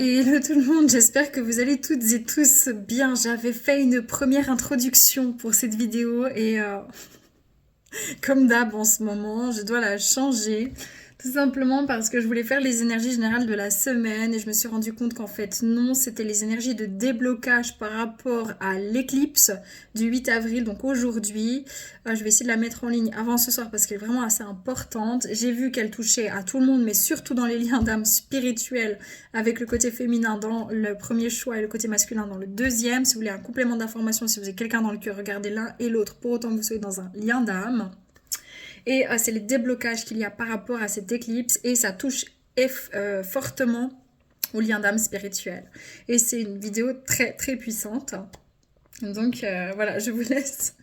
Et hello tout le monde, j'espère que vous allez toutes et tous bien. J'avais fait une première introduction pour cette vidéo et comme d'hab en ce moment, je dois la changer. Tout simplement parce que je voulais faire les énergies générales de la semaine et je me suis rendu compte qu'en fait non, c'était les énergies de déblocage par rapport à l'éclipse du 8 avril, donc aujourd'hui. Je vais essayer de la mettre en ligne avant ce soir parce qu'elle est vraiment assez importante. J'ai vu qu'elle touchait à tout le monde, mais surtout dans les liens d'âme spirituelle, avec le côté féminin dans le premier choix et le côté masculin dans le deuxième. Si vous voulez un complément d'information, si vous avez quelqu'un dans le cœur, regardez l'un et l'autre pour autant que vous soyez dans un lien d'âme. Et c'est les déblocages qu'il y a par rapport à cette éclipse et ça touche fortement au lien d'âme spirituel. Et c'est une vidéo très très puissante. Donc voilà, je vous laisse.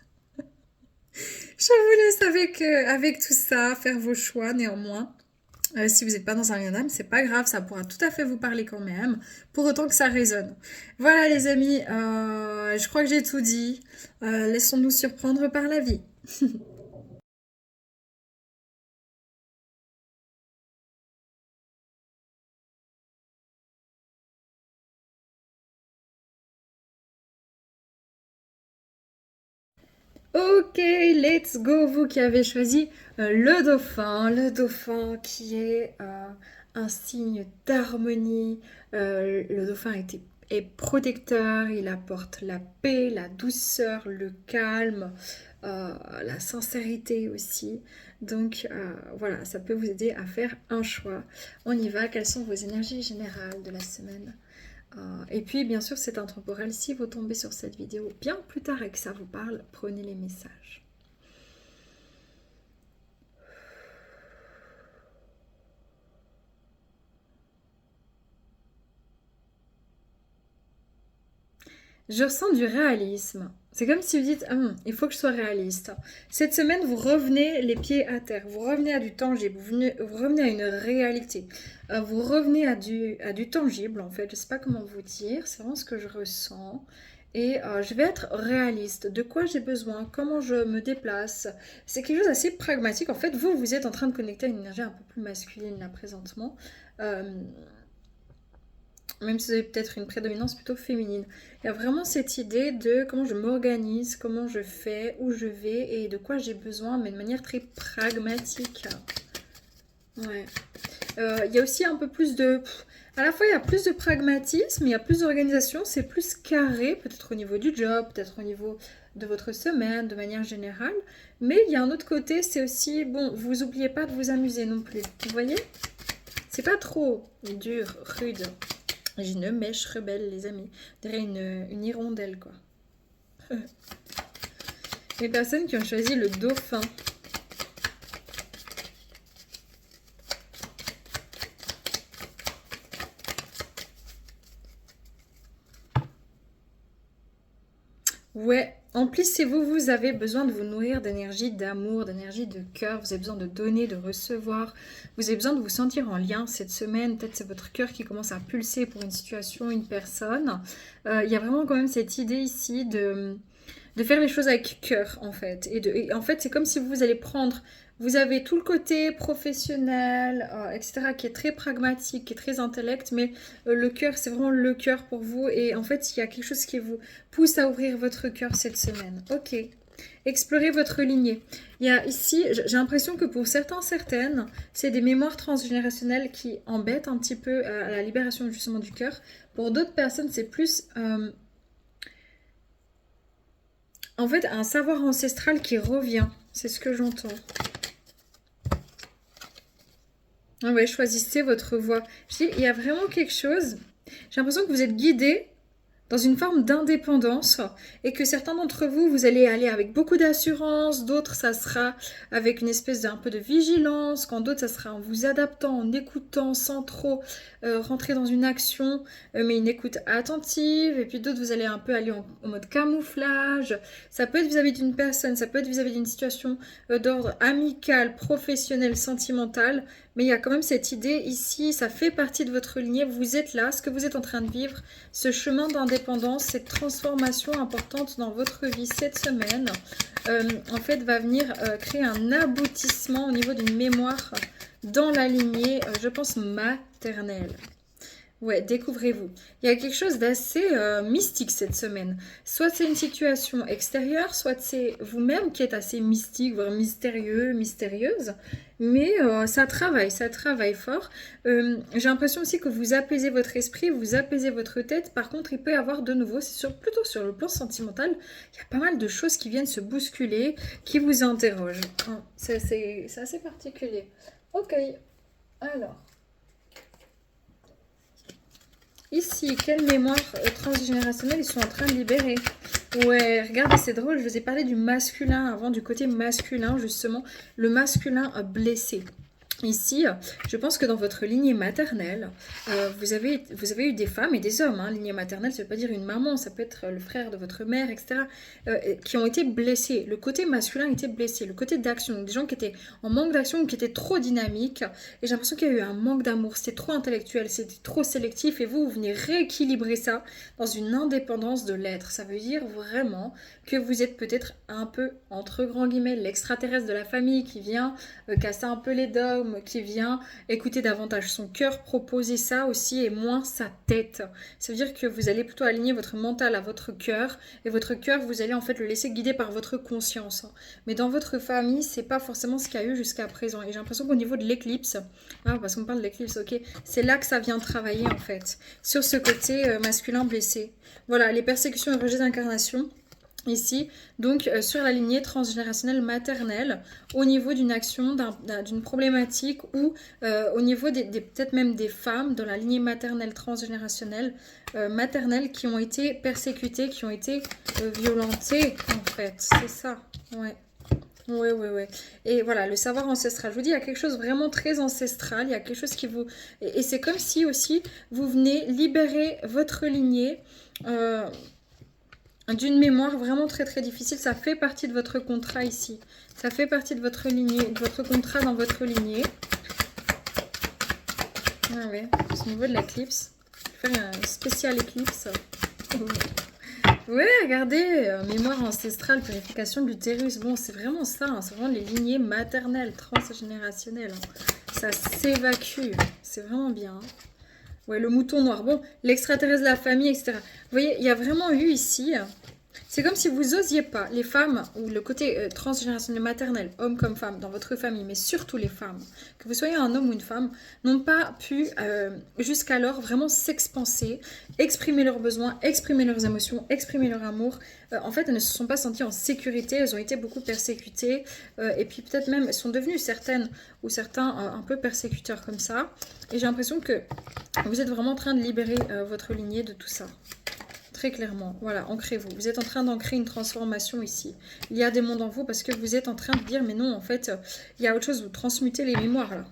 Je vous laisse avec tout ça, faire vos choix néanmoins. Si vous n'êtes pas dans un lien d'âme, c'est pas grave, ça pourra tout à fait vous parler quand même, pour autant que ça résonne. Voilà les amis, je crois que j'ai tout dit. Laissons-nous surprendre par la vie. Ok, let's go, vous qui avez choisi le dauphin qui est un signe d'harmonie. Le dauphin est protecteur, il apporte la paix, la douceur, le calme, la sincérité aussi. Donc voilà, ça peut vous aider à faire un choix. On y va, quelles sont vos énergies générales de la semaine? Et puis, bien sûr, c'est intemporel. Si vous tombez sur cette vidéo bien plus tard et que ça vous parle, prenez les messages. Je ressens du réalisme. C'est comme si vous dites, il faut que je sois réaliste. Cette semaine, vous revenez les pieds à terre, vous revenez à du tangible, vous revenez à une réalité, vous revenez à du tangible en fait. Je ne sais pas comment vous dire, c'est vraiment ce que je ressens. Et je vais être réaliste. De quoi j'ai besoin? Comment je me déplace? C'est quelque chose d'assez pragmatique. En fait, vous êtes en train de connecter à une énergie un peu plus masculine là présentement. Euh, Même si vous avez peut-être une prédominance plutôt féminine. Il y a vraiment cette idée de comment je m'organise, comment je fais, où je vais et de quoi j'ai besoin, mais de manière très pragmatique. Ouais. Il y a aussi un peu plus de... À la fois, il y a plus de pragmatisme, il y a plus d'organisation, c'est plus carré, peut-être au niveau du job, peut-être au niveau de votre semaine, de manière générale. Mais il y a un autre côté, c'est aussi, bon, vous oubliez pas de vous amuser non plus. Vous voyez? C'est pas trop dur, rude. J'ai une mèche rebelle, les amis. On dirait une hirondelle, quoi. Les personnes qui ont choisi le dauphin. Ouais, emplissez-vous, vous avez besoin de vous nourrir d'énergie, d'amour, d'énergie de cœur, vous avez besoin de donner, de recevoir, vous avez besoin de vous sentir en lien cette semaine, peut-être c'est votre cœur qui commence à pulser pour une situation, une personne. Il y a vraiment quand même cette idée ici de faire les choses avec cœur en fait. Et en fait c'est comme si vous allez prendre, vous avez tout le côté professionnel, etc. qui est très pragmatique, qui est très intellect, mais le cœur c'est vraiment le cœur pour vous. Et en fait il y a quelque chose qui vous pousse à ouvrir votre cœur cette semaine. Ok. Explorez votre lignée. Il y a ici, j'ai l'impression que pour certains, certaines, c'est des mémoires transgénérationnelles qui embêtent un petit peu à la libération justement du cœur. Pour d'autres personnes, c'est plus en fait un savoir ancestral qui revient. C'est ce que j'entends. Ah ouais, choisissez votre voie. Je dis, il y a vraiment quelque chose. J'ai l'impression que vous êtes guidé dans une forme d'indépendance et que certains d'entre vous, vous allez aller avec beaucoup d'assurance, d'autres, ça sera avec une espèce d'un peu de vigilance, quand d'autres, ça sera en vous adaptant, en écoutant sans trop rentrer dans une action, mais une écoute attentive, et puis d'autres, vous allez un peu aller en mode camouflage. Ça peut être vis-à-vis d'une personne, ça peut être vis-à-vis d'une situation d'ordre amical, professionnel, sentimental, mais il y a quand même cette idée ici, ça fait partie de votre lignée, vous êtes là, ce que vous êtes en train de vivre, ce chemin d'indépendance, cette transformation importante dans votre vie cette semaine, en fait, va venir créer un aboutissement au niveau d'une mémoire dans la lignée, je pense, maternelle. Ouais, découvrez-vous. Il y a quelque chose d'assez mystique cette semaine. Soit c'est une situation extérieure, soit c'est vous-même qui êtes assez mystique, voire mystérieux, mystérieuse. Mais ça travaille fort. J'ai l'impression aussi que vous apaisez votre esprit, vous apaisez votre tête. Par contre, il peut y avoir de nouveau, plutôt sur le plan sentimental, il y a pas mal de choses qui viennent se bousculer, qui vous interrogent. Hein, c'est assez particulier. Ok, alors. Ici, quelle mémoire transgénérationnelle ils sont en train de libérer? Ouais, regardez, c'est drôle, je vous ai parlé du masculin avant, du côté masculin, justement, le masculin blessé. Ici, je pense que dans votre lignée maternelle, vous avez eu des femmes et des hommes. Hein. Lignée maternelle, ça ne veut pas dire une maman, ça peut être le frère de votre mère, etc., qui ont été blessés. Le côté masculin était blessé, le côté d'action, des gens qui étaient en manque d'action ou qui étaient trop dynamiques. Et j'ai l'impression qu'il y a eu un manque d'amour, c'était trop intellectuel, c'était trop sélectif. Et vous venez rééquilibrer ça dans une indépendance de l'être. Ça veut dire vraiment que vous êtes peut-être un peu, entre grands guillemets, l'extraterrestre de la famille qui vient casser un peu les dogmes, qui vient écouter davantage son cœur, proposer ça aussi et moins sa tête. Ça veut dire que vous allez plutôt aligner votre mental à votre cœur et votre cœur, vous allez en fait le laisser guider par votre conscience. Mais dans votre famille, c'est pas forcément ce qu'il y a eu jusqu'à présent. Et j'ai l'impression qu'au niveau de l'éclipse, parce qu'on parle de l'éclipse, ok, c'est là que ça vient travailler en fait, sur ce côté masculin blessé. Voilà, les persécutions et rejets d'incarnation. Ici, donc sur la lignée transgénérationnelle maternelle, au niveau d'une action, d'une problématique ou au niveau peut-être même des femmes dans la lignée maternelle transgénérationnelle maternelle qui ont été persécutées, qui ont été violentées en fait, c'est ça, ouais. Ouais, ouais, ouais. Et voilà, le savoir ancestral. Je vous dis, il y a quelque chose vraiment très ancestral. Il y a quelque chose qui vous... Et c'est comme si aussi vous venez libérer votre lignée d'une mémoire vraiment très très difficile. Ça fait partie de votre contrat ici. Ça fait partie de votre lignée, de votre contrat dans votre lignée. Ah ouais, au niveau de l'éclipse. Je vais faire un spécial éclipse. Ouais, regardez, mémoire ancestrale, purification de l'utérus. Bon, c'est vraiment ça. Hein, c'est vraiment les lignées maternelles, transgénérationnelles. Hein. Ça s'évacue. C'est vraiment bien. Hein. Ouais, le mouton noir. Bon, l'extraterrestre de la famille, etc. Vous voyez, il y a vraiment eu ici... C'est comme si vous osiez pas, les femmes, ou le côté transgénérationnel maternel, homme comme femme, dans votre famille, mais surtout les femmes, que vous soyez un homme ou une femme, n'ont pas pu jusqu'alors vraiment s'expanser, exprimer leurs besoins, exprimer leurs émotions, exprimer leur amour. En fait, elles ne se sont pas senties en sécurité, elles ont été beaucoup persécutées, et puis peut-être même, elles sont devenues certaines ou certains un peu persécuteurs comme ça. Et j'ai l'impression que vous êtes vraiment en train de libérer votre lignée de tout ça. Très clairement, voilà, ancrez-vous. Vous êtes en train d'ancrer une transformation ici. Il y a des mondes en vous parce que vous êtes en train de dire, mais non, en fait, il y a autre chose, vous transmutez les mémoires là.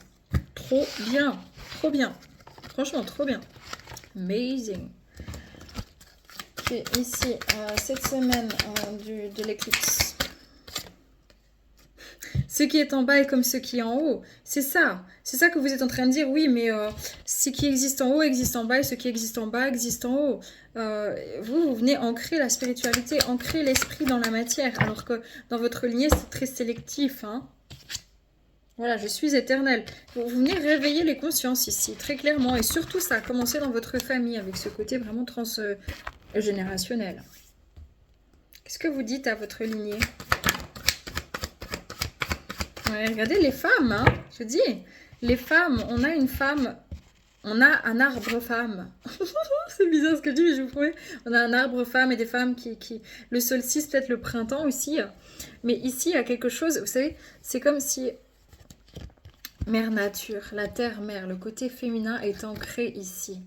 Trop bien, trop bien. Franchement, trop bien. Amazing. Ok, ici, cette semaine de l'éclipse. Ce qui est en bas est comme ce qui est en haut. C'est ça. C'est ça que vous êtes en train de dire. Oui, mais ce qui existe en haut existe en bas et ce qui existe en bas existe en haut. Vous venez ancrer la spiritualité, ancrer l'esprit dans la matière. Alors que dans votre lignée, c'est très sélectif. Hein. Voilà, je suis éternelle. Vous venez réveiller les consciences ici, très clairement. Et surtout, ça a commencé dans votre famille avec ce côté vraiment transgénérationnel. Qu'est-ce que vous dites à votre lignée ? Ouais, regardez les femmes, hein, je dis, les femmes, on a une femme, on a un arbre femme. C'est bizarre ce que je dis, mais je vous promets. On a un arbre femme et des femmes qui... Le solstice, peut-être le printemps aussi. Mais ici, il y a quelque chose, vous savez, c'est comme si... Mère nature, la terre mère, le côté féminin est ancré ici.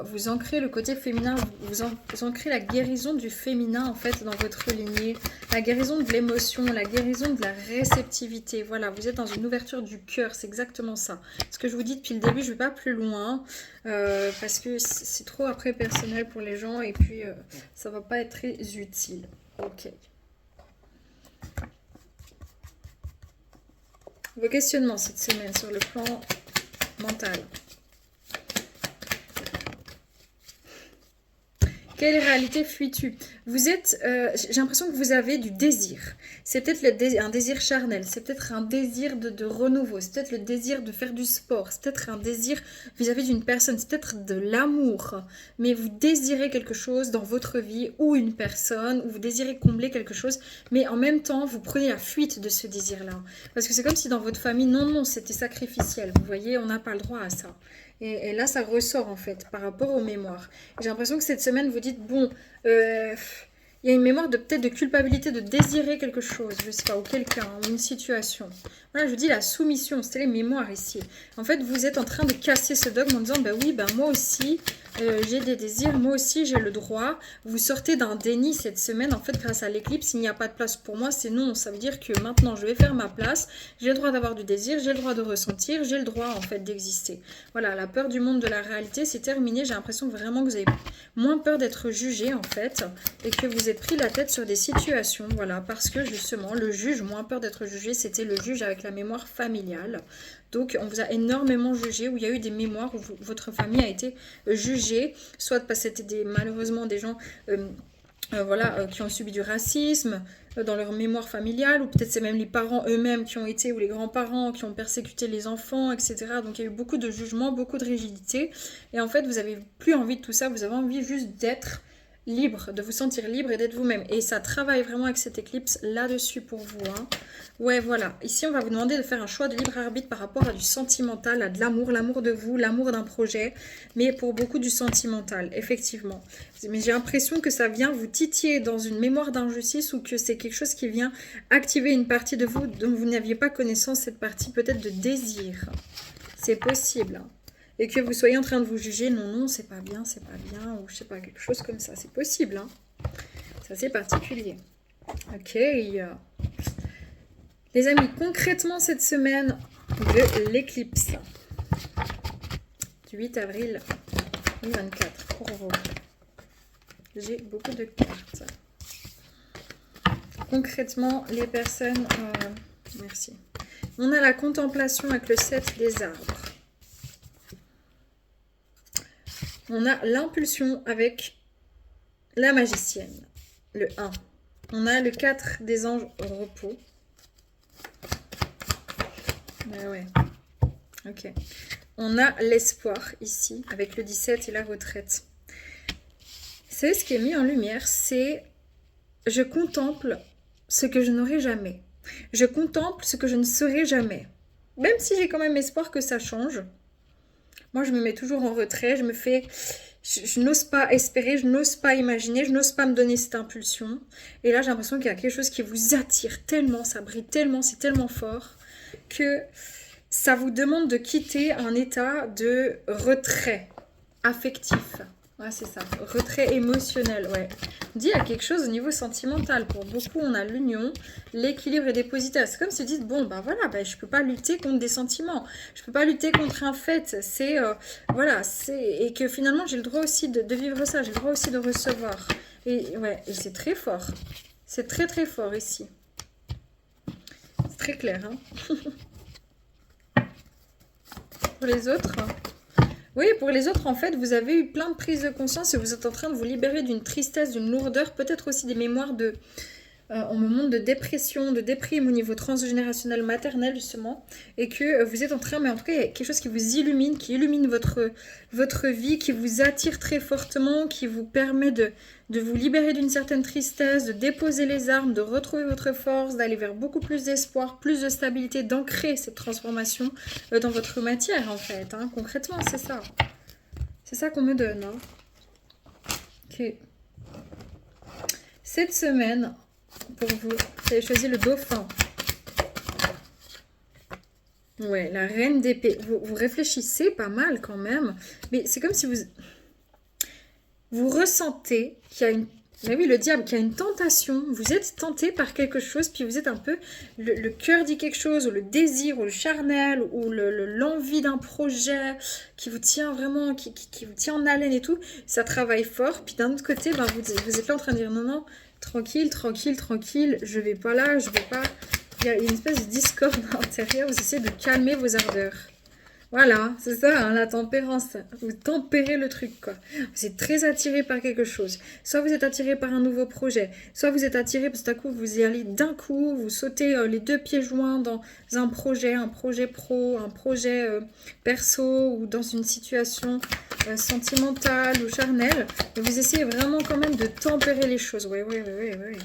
Vous ancrez le côté féminin, vous ancrez la guérison du féminin en fait dans votre lignée, la guérison de l'émotion, la guérison de la réceptivité. Voilà, vous êtes dans une ouverture du cœur, c'est exactement ça. Ce que je vous dis depuis le début, je ne vais pas plus loin parce que c'est trop après personnel pour les gens et puis ça ne va pas être très utile. Ok. Vos questionnements cette semaine sur le plan mental. Quelle réalité fuis-tu? Vous êtes, j'ai l'impression que vous avez du désir. C'est peut-être un désir charnel, c'est peut-être un désir de renouveau, c'est peut-être le désir de faire du sport, c'est peut-être un désir vis-à-vis d'une personne, c'est peut-être de l'amour. Mais vous désirez quelque chose dans votre vie ou une personne, ou vous désirez combler quelque chose, mais en même temps, vous prenez la fuite de ce désir-là. Parce que c'est comme si dans votre famille, non, c'était sacrificiel. Vous voyez, on n'a pas le droit à ça. Et là, ça ressort en fait par rapport aux mémoires. J'ai l'impression que cette semaine, vous dites, bon, il y a une mémoire de peut-être de culpabilité, de désirer quelque chose, je sais pas, ou quelqu'un, ou une situation. Voilà, je vous dis la soumission, c'était les mémoires ici. En fait, vous êtes en train de casser ce dogme en disant, bah oui, bah moi aussi, j'ai des désirs, moi aussi j'ai le droit. Vous sortez d'un déni cette semaine, en fait, grâce à l'éclipse, il n'y a pas de place pour moi, c'est non. Ça veut dire que maintenant, je vais faire ma place, j'ai le droit d'avoir du désir, j'ai le droit de ressentir, j'ai le droit, en fait, d'exister. Voilà, la peur du monde de la réalité, c'est terminé. J'ai l'impression vraiment que vous avez moins peur d'être jugé, en fait, et que vous êtes pris la tête sur des situations, voilà, parce que, justement, le juge, moins peur d'être jugé, c'était le juge avec la mémoire familiale. Donc, on vous a énormément jugé, où il y a eu des mémoires où votre famille a été jugée, soit parce que c'était malheureusement des gens voilà, qui ont subi du racisme dans leur mémoire familiale, ou peut-être c'est même les parents eux-mêmes qui ont été, ou les grands-parents qui ont persécuté les enfants, etc. Donc, il y a eu beaucoup de jugements, beaucoup de rigidité. Et en fait, vous n'avez plus envie de tout ça, vous avez envie juste d'être libre, de vous sentir libre et d'être vous-même. Et ça travaille vraiment avec cette éclipse là-dessus pour vous. Hein. Ouais, voilà. Ici, on va vous demander de faire un choix de libre arbitre par rapport à du sentimental, à de l'amour, l'amour de vous, l'amour d'un projet, mais pour beaucoup du sentimental, effectivement. Mais j'ai l'impression que ça vient vous titiller dans une mémoire d'injustice ou que c'est quelque chose qui vient activer une partie de vous dont vous n'aviez pas connaissance, cette partie peut-être de désir. C'est possible, hein. Et que vous soyez en train de vous juger, non, c'est pas bien, ou je sais pas, quelque chose comme ça. C'est possible, hein. C'est assez particulier. Ok. Les amis, concrètement cette semaine de l'éclipse du 8 avril 2024 pour vous. J'ai beaucoup de cartes. Concrètement, les personnes... merci. On a la contemplation avec le 7 des arbres. On a l'impulsion avec la magicienne, le 1. On a le 4 des anges au repos. Ouais. Ok. On a l'espoir ici, avec le 17 et la retraite. C'est ce qui est mis en lumière, c'est je contemple ce que je n'aurai jamais. Je contemple ce que je ne serai jamais. Même si j'ai quand même espoir que ça change. Moi, je me mets toujours en retrait, je n'ose pas espérer, je n'ose pas imaginer, je n'ose pas me donner cette impulsion. Et là, j'ai l'impression qu'il y a quelque chose qui vous attire tellement, ça brille tellement, c'est tellement fort, que ça vous demande de quitter un état de retrait affectif. Ouais, c'est ça, retrait émotionnel, ouais. Dit à quelque chose au niveau sentimental. Pour beaucoup, on a l'union, l'équilibre est dépositaire. C'est comme si vous dites, bon, ben voilà, je peux pas lutter contre des sentiments. Je peux pas lutter contre un fait. C'est, voilà, et que finalement, j'ai le droit aussi de vivre ça. J'ai le droit aussi de recevoir. Et ouais, et c'est très fort. C'est très, très fort ici. C'est très clair, hein. Pour les autres... Oui, pour les autres, en fait, vous avez eu plein de prises de conscience et vous êtes en train de vous libérer d'une tristesse, d'une lourdeur, peut-être aussi des mémoires de... on me montre de dépression, de déprime au niveau transgénérationnel maternel, justement, et que vous êtes en train, mais en tout cas, il y a quelque chose qui vous illumine, qui illumine votre vie, qui vous attire très fortement, qui vous permet de vous libérer d'une certaine tristesse, de déposer les armes, de retrouver votre force, d'aller vers beaucoup plus d'espoir, plus de stabilité, d'ancrer cette transformation dans votre matière, en fait. Hein. Concrètement, c'est ça. C'est ça qu'on me donne. Hein. Ok. Cette semaine... Pour vous, vous avez choisi le dauphin. Ouais, la reine d'épée. Vous réfléchissez pas mal quand même. Mais c'est comme si vous ressentez qu'il y a une... Mais oui, le diable, qu'il y a une tentation. Vous êtes tenté par quelque chose, puis vous êtes un peu... Le cœur dit quelque chose, ou le désir, ou le charnel, ou l'envie d'un projet qui vous tient vraiment, qui vous tient en haleine et tout. Ça travaille fort. Puis d'un autre côté, vous êtes là en train de dire non, tranquille, je vais pas là, je vais pas... Il y a une espèce de discorde à l'intérieur, vous essayez de calmer vos ardeurs. Voilà, c'est ça, hein, la tempérance. Vous tempérez le truc, quoi. Vous êtes très attiré par quelque chose. Soit vous êtes attiré par un nouveau projet, soit vous êtes attiré parce que tout à coup vous y allez d'un coup, vous sautez les deux pieds joints dans un projet pro, un projet perso ou dans une situation sentimentale ou charnelle. Et vous essayez vraiment quand même de tempérer les choses. Oui, oui, oui, oui, oui.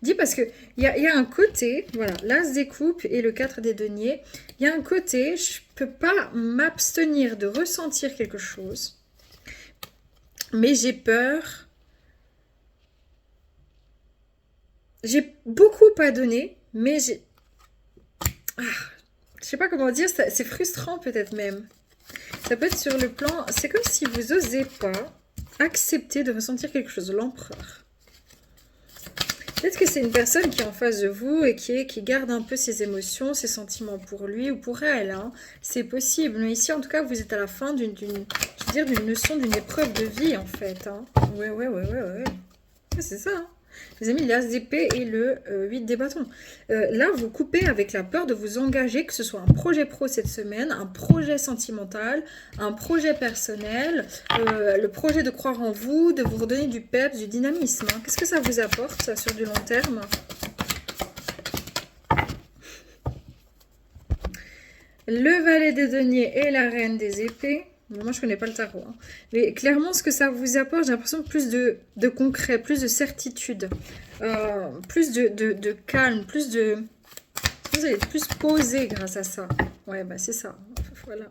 Dis parce que il y a un côté, voilà, l'as des coupes et le 4 des deniers, il y a un côté, je peux pas m'abstenir de ressentir quelque chose, mais j'ai beaucoup à donner, mais ah, je sais pas comment dire, c'est frustrant peut-être même. Ça peut être sur le plan, c'est comme si vous osez pas accepter de ressentir quelque chose, l'empereur. Peut-être que c'est une personne qui est en face de vous et qui garde un peu ses émotions, ses sentiments pour lui ou pour elle, hein. C'est possible. Mais ici, en tout cas, vous êtes à la fin d'une leçon, d'une épreuve de vie, en fait, hein. Ouais, ouais, ouais, ouais, ouais. Ouais, c'est ça, hein. Je vous ai mis l'as d'épée et le 8 des bâtons. Là, vous coupez avec la peur de vous engager, que ce soit un projet pro cette semaine, un projet sentimental, un projet personnel, le projet de croire en vous, de vous redonner du peps, du dynamisme, hein. Qu'est-ce que ça vous apporte, ça, sur du long terme? Le valet des deniers et la reine des épées. Bon, moi, je connais pas le tarot, hein. Mais clairement, ce que ça vous apporte, j'ai l'impression plus de concret, plus de certitude, plus de calme, plus de... Vous allez être plus posé grâce à ça. Ouais, bah c'est ça. Voilà.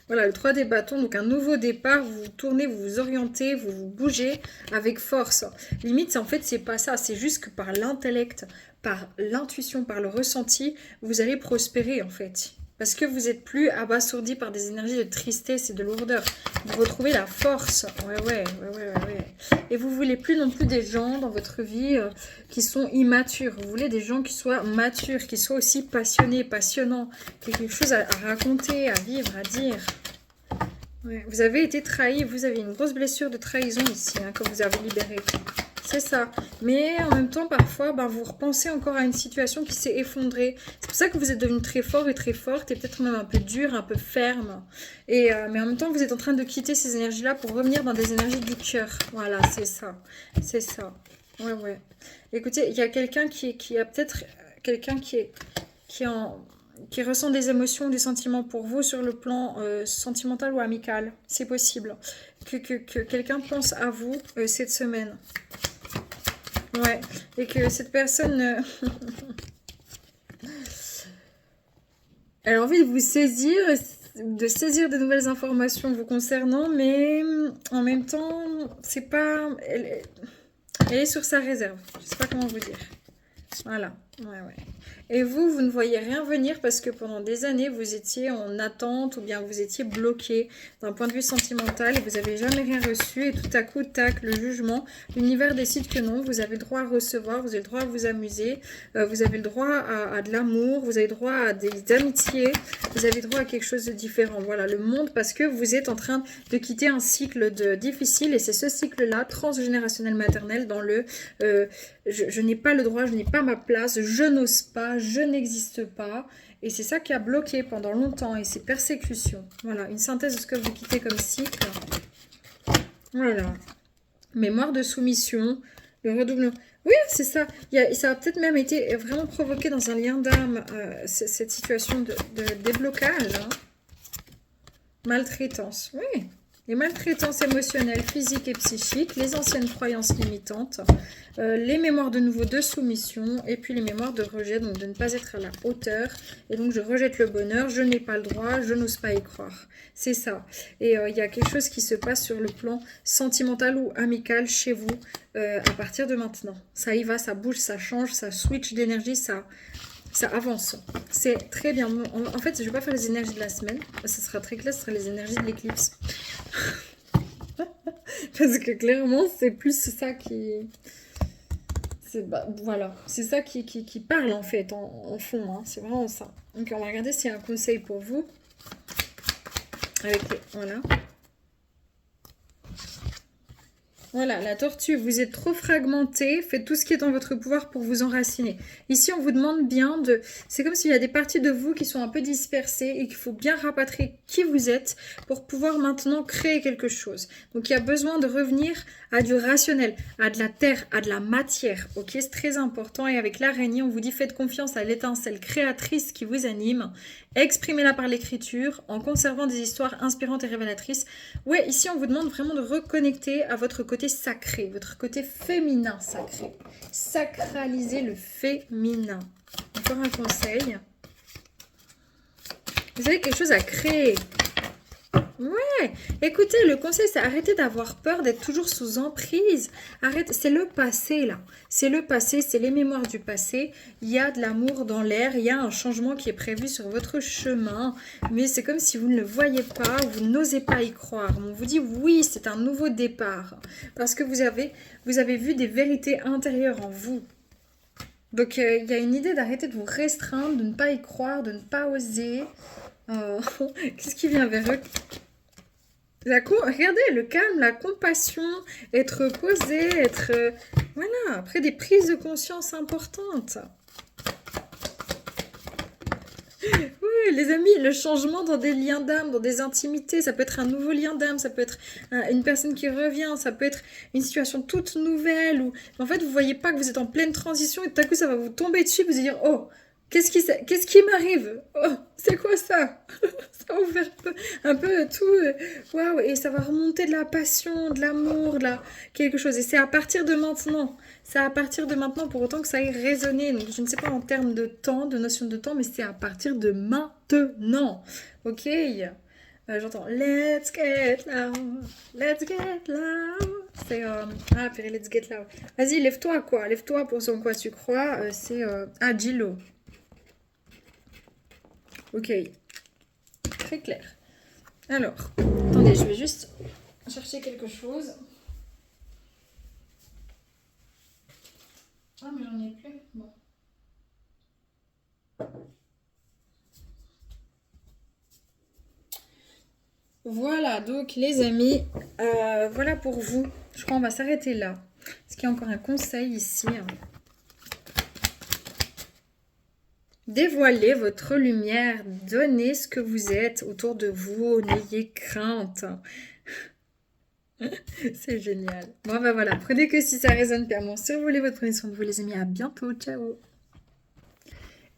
Voilà, le 3 des bâtons. Donc, un nouveau départ. Vous vous tournez, vous vous orientez, vous vous bougez avec force. Limite, en fait, c'est pas ça. C'est juste que par l'intellect, par l'intuition, par le ressenti, vous allez prospérer, en fait. Parce que vous êtes plus abasourdi par des énergies de tristesse et de lourdeur. Vous retrouvez la force. Ouais, ouais, ouais, ouais, ouais. Et vous voulez plus non plus des gens dans votre vie qui sont immatures. Vous voulez des gens qui soient matures, qui soient aussi passionnés, passionnants, qui aient quelque chose à raconter, à vivre, à dire. Ouais. Vous avez été trahi, vous avez une grosse blessure de trahison ici, hein, que vous avez libérée. C'est ça. Mais en même temps, parfois, ben, vous repensez encore à une situation qui s'est effondrée. C'est pour ça que vous êtes devenu très fort et très forte, et peut-être même un peu dur, un peu ferme. Mais en même temps, vous êtes en train de quitter ces énergies-là pour revenir dans des énergies du cœur. Voilà, c'est ça. C'est ça. Ouais, ouais. Écoutez, il y a quelqu'un qui a peut-être... Quelqu'un qui, est en, qui ressent des émotions, des sentiments pour vous sur le plan sentimental ou amical. C'est possible. Que quelqu'un pense à vous cette semaine. Ouais, et que cette personne, elle a envie de vous saisir, de saisir de nouvelles informations vous concernant, mais en même temps, c'est pas, elle est sur sa réserve. Je sais pas comment vous dire. Voilà, ouais, ouais. Et vous ne voyez rien venir parce que pendant des années, vous étiez en attente ou bien vous étiez bloqué d'un point de vue sentimental et vous n'avez jamais rien reçu. Et tout à coup, tac, le jugement, l'univers décide que non, vous avez le droit à recevoir, vous avez le droit à vous amuser, vous avez le droit à de l'amour, vous avez le droit à des amitiés, vous avez le droit à quelque chose de différent. Voilà, le monde, parce que vous êtes en train de quitter un cycle difficile et c'est ce cycle-là, transgénérationnel maternel, dans le... je n'ai pas le droit, je n'ai pas ma place, je n'ose pas, je n'existe pas. Et c'est ça qui a bloqué pendant longtemps et ces persécutions. Voilà, une synthèse de ce que vous quittez comme cycle. Voilà. Mémoire de soumission, le redoublement. Oui, c'est ça. Ça a peut-être même été vraiment provoqué dans un lien d'âme, cette situation de déblocage. Hein. Maltraitance, oui. Les maltraitances émotionnelles, physiques et psychiques, les anciennes croyances limitantes, les mémoires de nouveau de soumission et puis les mémoires de rejet, donc de ne pas être à la hauteur. Et donc je rejette le bonheur, je n'ai pas le droit, je n'ose pas y croire. C'est ça. Et il y a quelque chose qui se passe sur le plan sentimental ou amical chez vous à partir de maintenant. Ça y va, ça bouge, ça change, ça switch d'énergie, ça avance. C'est très bien. En fait, je ne vais pas faire les énergies de la semaine. Ça sera très clair, ce sera les énergies de l'éclipse. Parce que clairement, c'est plus ça qui... voilà, c'est ça qui parle en fait, en fond. Hein. C'est vraiment ça. Donc on va regarder s'il y a un conseil pour vous. Voilà. Voilà, la tortue, vous êtes trop fragmenté, faites tout ce qui est en votre pouvoir pour vous enraciner. Ici, on vous demande bien de... C'est comme s'il y a des parties de vous qui sont un peu dispersées et qu'il faut bien rapatrier qui vous êtes pour pouvoir maintenant créer quelque chose. Donc, il y a besoin de revenir à du rationnel, à de la terre, à de la matière. Ok, c'est très important. Et avec l'araignée, on vous dit faites confiance à l'étincelle créatrice qui vous anime. Exprimez-la par l'écriture en conservant des histoires inspirantes et révélatrices. Ouais, ici on vous demande vraiment de reconnecter à votre côté sacré, votre côté féminin sacré. Sacraliser le féminin. Encore un conseil. Vous avez quelque chose à créer. Ouais, écoutez, le conseil, c'est arrêter d'avoir peur d'être toujours sous emprise. Arrête, c'est le passé là. C'est le passé, c'est les mémoires du passé. Il y a de l'amour dans l'air, il y a un changement qui est prévu sur votre chemin. Mais c'est comme si vous ne le voyez pas, vous n'osez pas y croire. On vous dit oui, c'est un nouveau départ. Parce que vous avez vu des vérités intérieures en vous. Donc il y a une idée d'arrêter de vous restreindre, de ne pas y croire, de ne pas oser. Qu'est-ce qui vient vers eux? Regardez, le calme, la compassion, être posé, être... voilà, après des prises de conscience importantes. Oui, les amis, le changement dans des liens d'âme, dans des intimités, ça peut être un nouveau lien d'âme, ça peut être une personne qui revient, ça peut être une situation toute nouvelle. Ou... En fait, vous voyez pas que vous êtes en pleine transition et tout à coup, ça va vous tomber dessus, vous allez dire, oh, qu'est-ce qui m'arrive? Oh, c'est quoi ça? Ça va vous faire un peu tout. Waouh, et ça va remonter de la passion, de l'amour, quelque chose. Et c'est à partir de maintenant. C'est à partir de maintenant pour autant que ça ait résonné. Donc, je ne sais pas en termes de temps, de notion de temps, mais c'est à partir de maintenant. Ok? J'entends Let's get loud, let's get loud. C'est ah, purée, let's get loud. Vas-y, lève-toi quoi, lève-toi pour ce en quoi tu crois. C'est ah, Gillo. Ok, très clair. Alors, attendez, je vais juste chercher quelque chose. Ah, mais j'en ai plus. Bon. Voilà, donc les amis, voilà pour vous. Je crois qu'on va s'arrêter là. Est-ce qu'il y a encore un conseil ici? Dévoilez votre lumière, donnez ce que vous êtes autour de vous, n'ayez crainte. C'est génial. Bon, ben voilà, prenez que si ça résonne, pleinement. Survolez votre prenez soin de vous les amis, à bientôt, ciao.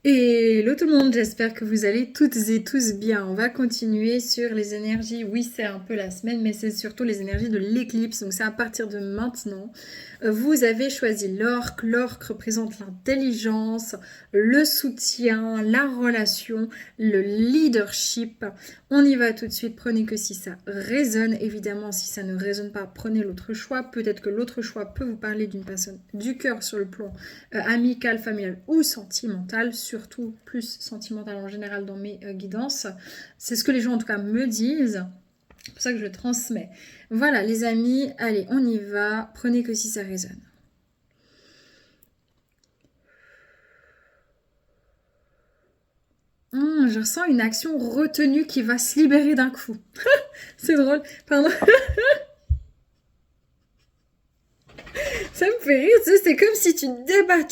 Hello tout le monde, j'espère que vous allez toutes et tous bien. On va continuer sur les énergies. Oui, c'est un peu la semaine, mais c'est surtout les énergies de l'éclipse. Donc c'est à partir de maintenant. Vous avez choisi l'orque. L'orque représente l'intelligence, le soutien, la relation, le leadership. On y va tout de suite. Prenez que si ça résonne. Évidemment, si ça ne résonne pas, prenez l'autre choix. Peut-être que l'autre choix peut vous parler d'une personne du cœur sur le plan amical, familial ou sentimental. Surtout plus sentimental en général dans mes guidances. C'est ce que les gens en tout cas me disent. C'est pour ça que je le transmets. Voilà les amis, allez on y va. Prenez que si ça résonne. Je ressens une action retenue qui va se libérer d'un coup. C'est drôle, pardon. Ça me fait rire, c'est comme si tu te débats,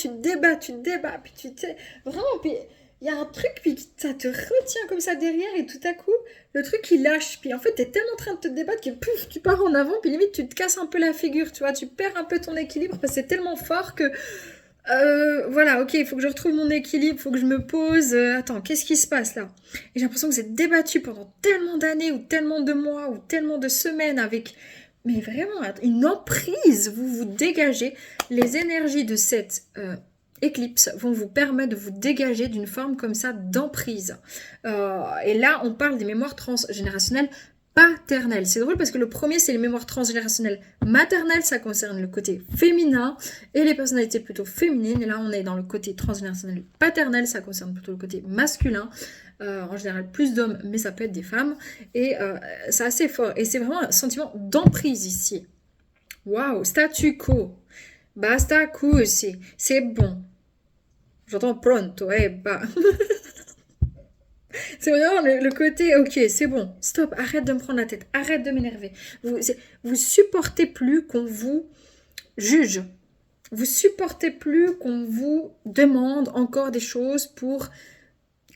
puis tu t'es... Vraiment, puis il y a un truc, puis ça te retient comme ça derrière, et tout à coup, le truc il lâche, puis en fait t'es tellement en train de te débattre que pouf, tu pars en avant, puis limite tu te casses un peu la figure, tu vois, tu perds un peu ton équilibre, parce que c'est tellement fort que... voilà, ok, il faut que je retrouve mon équilibre, il faut que je me pose. Attends, qu'est-ce qui se passe là? Et j'ai l'impression que vous êtes débattu pendant tellement d'années, ou tellement de mois, ou tellement de semaines avec... Mais vraiment, une emprise, vous vous dégagez. Les énergies de cette éclipse vont vous permettre de vous dégager d'une forme comme ça d'emprise. Et là, on parle des mémoires transgénérationnelles paternelles. C'est drôle parce que le premier, c'est les mémoires transgénérationnelles maternelles. Ça concerne le côté féminin et les personnalités plutôt féminines. Et là, on est dans le côté transgénérationnel paternel. Ça concerne plutôt le côté masculin. En général plus d'hommes, mais ça peut être des femmes. Et c'est assez fort. Et c'est vraiment un sentiment d'emprise ici. Waouh, statu quo. Basta così. C'est bon. J'entends pronto, bah. C'est vraiment le côté, ok, c'est bon, stop, arrête de me prendre la tête, arrête de m'énerver. Vous supportez plus qu'on vous juge. Vous supportez plus qu'on vous demande encore des choses pour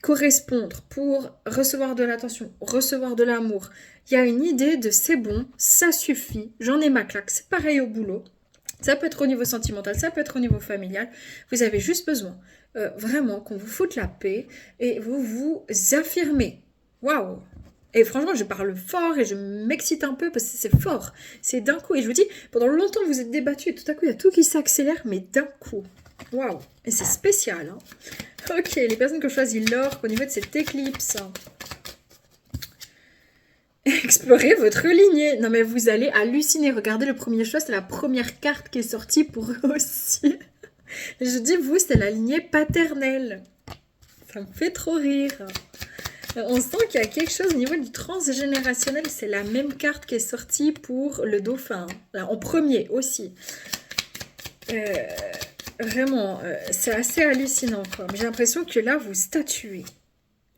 correspondre, pour recevoir de l'attention, recevoir de l'amour. Il y a une idée de c'est bon, ça suffit, j'en ai ma claque. C'est pareil au boulot. Ça peut être au niveau sentimental, ça peut être au niveau familial. Vous avez juste besoin vraiment qu'on vous foute la paix et vous vous affirmez. Waouh! Et franchement, je parle fort et je m'excite un peu parce que c'est fort. C'est d'un coup. Et je vous dis, pendant longtemps, vous êtes débattu et tout à coup, il y a tout qui s'accélère, mais d'un coup. Waouh! Et c'est spécial. Hein. Ok, les personnes qui ont choisi l'orque au niveau de cette éclipse. Explorez votre lignée. Non mais vous allez halluciner. Regardez le premier choix, c'est la première carte qui est sortie pour eux aussi. Je dis vous, c'est la lignée paternelle. Ça me fait trop rire. On sent qu'il y a quelque chose au niveau du transgénérationnel. C'est la même carte qui est sortie pour le dauphin. Là, en premier aussi. Vraiment, c'est assez hallucinant. J'ai l'impression que là, vous statuez.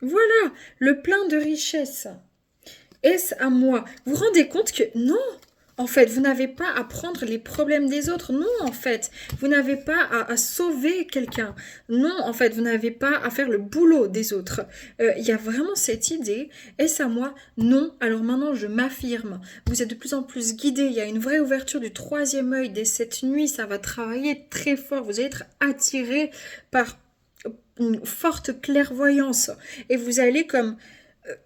Voilà, le plein de richesse. Est-ce à moi? Vous vous rendez compte que non, en fait, vous n'avez pas à prendre les problèmes des autres. Non, en fait, vous n'avez pas à sauver quelqu'un. Non, en fait, vous n'avez pas à faire le boulot des autres. Il y a vraiment cette idée. Est-ce à moi? Non. Alors maintenant, je m'affirme. Vous êtes de plus en plus guidé. Il y a une vraie ouverture du troisième œil dès cette nuit. Ça va travailler très fort. Vous allez être attiré par une forte clairvoyance. Et vous allez comme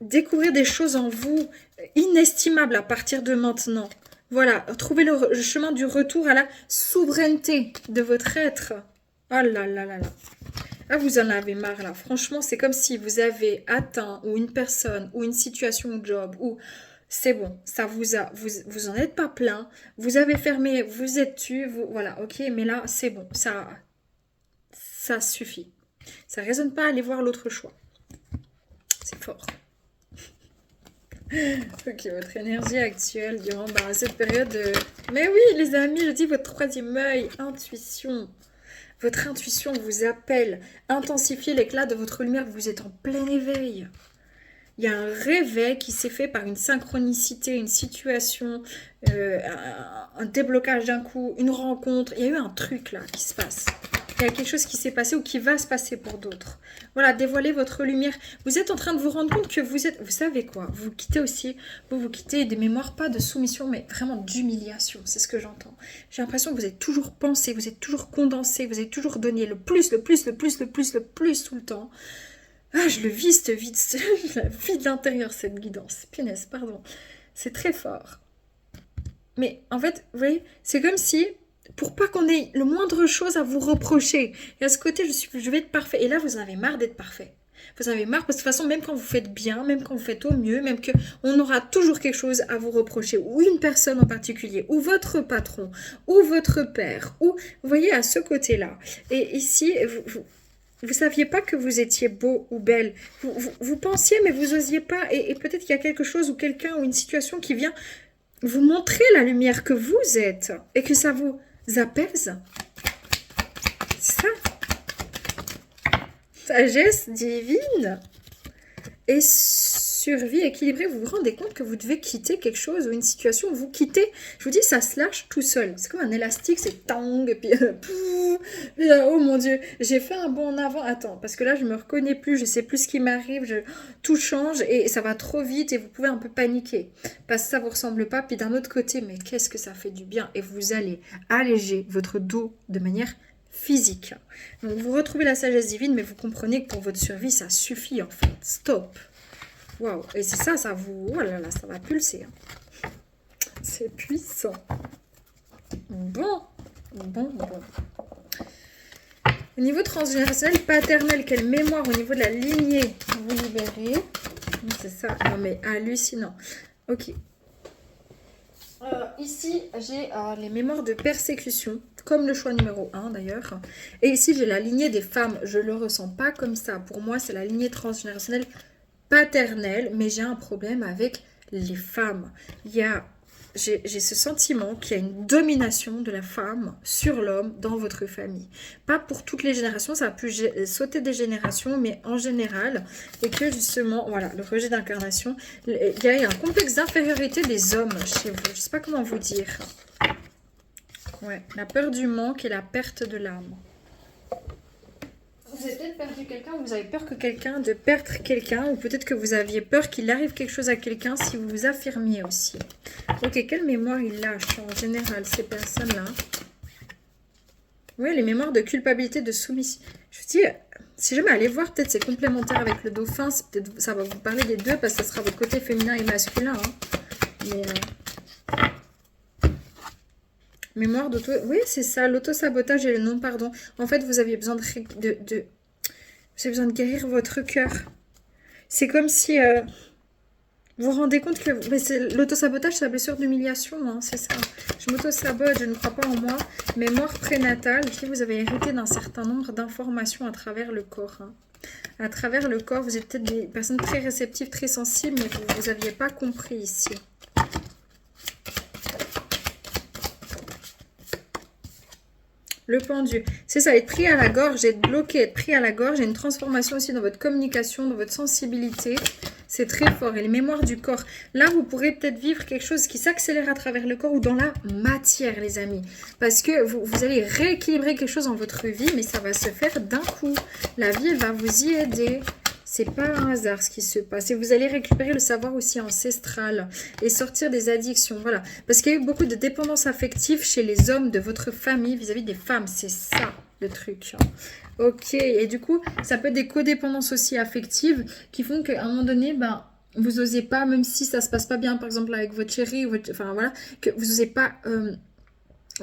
découvrir des choses en vous inestimables à partir de maintenant. Voilà, trouver le chemin du retour à la souveraineté de votre être. Oh là là là là. Ah, vous en avez marre là. Franchement, c'est comme si vous avez atteint ou une personne ou une situation ou job ou c'est bon, ça vous en êtes pas plein. Vous avez fermé, vous êtes tu, voilà, ok, mais là c'est bon, ça suffit. Ça résonne pas, allez voir l'autre choix. C'est fort. Ok, votre énergie actuelle durant cette période de... Mais oui, les amis, je dis votre troisième œil, intuition. Votre intuition vous appelle. Intensifiez l'éclat de votre lumière, vous êtes en plein éveil. Il y a un réveil qui s'est fait par une synchronicité, une situation, un déblocage d'un coup, une rencontre. Il y a eu un truc là qui se passe. Il y a quelque chose qui s'est passé ou qui va se passer pour d'autres. Voilà, dévoilez votre lumière. Vous êtes en train de vous rendre compte que vous êtes... Vous savez quoi? Vous quittez aussi... Vous quittez des mémoires, pas de soumission, mais vraiment d'humiliation. C'est ce que j'entends. J'ai l'impression que vous êtes toujours pensé, vous êtes toujours condensé, vous avez toujours donné le plus, le plus, le plus, le plus, le plus tout le temps. Ah, je le vis, cette vie, je la vis de l'intérieur, cette guidance. Punaise, pardon. C'est très fort. Mais en fait, vous voyez, c'est comme si... Pour pas qu'on ait le moindre chose à vous reprocher. Et à ce côté, je vais être parfait. Et là, vous en avez marre d'être parfait. Vous en avez marre parce que de toute façon, même quand vous faites bien, même quand vous faites au mieux, même qu'on aura toujours quelque chose à vous reprocher, ou une personne en particulier, ou votre patron, ou votre père, ou, vous voyez, à ce côté-là. Et ici, vous saviez pas que vous étiez beau ou belle. Vous pensiez, mais vous osiez pas. Et peut-être qu'il y a quelque chose ou quelqu'un ou une situation qui vient vous montrer la lumière que vous êtes et que ça vous apaise. C'est ça. Sagesse divine et survie équilibrée. Vous vous rendez compte que vous devez quitter quelque chose ou une situation. Vous quittez. Je vous dis, ça se lâche tout seul. C'est comme un élastique, c'est tang. Et puis, oh mon Dieu, j'ai fait un bond en avant. Attends, parce que là, je me reconnais plus. Je sais plus ce qui m'arrive. Tout change et ça va trop vite et vous pouvez un peu paniquer. Parce que ça vous ressemble pas. Puis d'un autre côté, mais qu'est-ce que ça fait du bien. Et vous allez alléger votre dos de manière physique. Donc vous retrouvez la sagesse divine, mais vous comprenez que pour votre survie, ça suffit en fait. Stop. Waouh. Et c'est ça, ça vous... Oh là là, ça va pulser. Hein. C'est puissant. Bon. Au niveau transgénérationnel, paternel, quelle mémoire au niveau de la lignée vous libérez. C'est ça. Non mais hallucinant. Ok. Ici, j'ai les mémoires de persécution, comme le choix numéro 1 d'ailleurs. Et ici, j'ai la lignée des femmes. Je ne le ressens pas comme ça. Pour moi, c'est la lignée transgénérationnelle paternelle, mais j'ai un problème avec les femmes. Il y a j'ai ce sentiment qu'il y a une domination de la femme sur l'homme dans votre famille. Pas pour toutes les générations, ça a pu sauter des générations, mais en général. Et que justement, voilà, le rejet d'incarnation, il y a un complexe d'infériorité des hommes chez vous. Je sais pas comment vous dire. Ouais, la peur du manque et la perte de l'âme. Vous avez peut-être perdu quelqu'un, vous avez peur de perdre quelqu'un, ou peut-être que vous aviez peur qu'il arrive quelque chose à quelqu'un si vous vous affirmiez aussi. Ok, quelle mémoire il lâche en général, ces personnes-là? Oui, les mémoires de culpabilité, de soumission. Je vous dis, si jamais allez voir, peut-être c'est complémentaire avec le dauphin, ça va vous parler des deux, parce que ça sera votre côté féminin et masculin. Hein. Mais... mémoire d'auto... Oui, c'est ça, l'auto-sabotage et le non-pardon. En fait, vous aviez besoin vous avez besoin de guérir votre cœur. C'est comme si... vous vous rendez compte que l'auto-sabotage, c'est la blessure d'humiliation, hein, c'est ça. Je m'auto-sabote, je ne crois pas en moi. Mémoire prénatale, qui vous avez hérité d'un certain nombre d'informations à travers le corps. Hein. À travers le corps, vous êtes peut-être des personnes très réceptives, très sensibles, mais vous n'aviez pas compris ici. Le pendu, c'est ça, être pris à la gorge, être bloqué, être pris à la gorge. Il y a une transformation aussi dans votre communication, dans votre sensibilité. C'est très fort. Et les mémoires du corps. Là, vous pourrez peut-être vivre quelque chose qui s'accélère à travers le corps ou dans la matière, les amis. Parce que vous allez rééquilibrer quelque chose dans votre vie, mais ça va se faire d'un coup. La vie, elle va vous y aider. C'est pas un hasard ce qui se passe. Et vous allez récupérer le savoir aussi ancestral et sortir des addictions. Voilà. Parce qu'il y a eu beaucoup de dépendance affective chez les hommes de votre famille vis-à-vis des femmes. C'est ça le truc. Ok. Et du coup, ça peut être des codépendances aussi affectives qui font qu'à un moment donné, ben, vous n'osez pas, même si ça se passe pas bien, par exemple avec votre chéri, enfin voilà, que vous n'osez pas...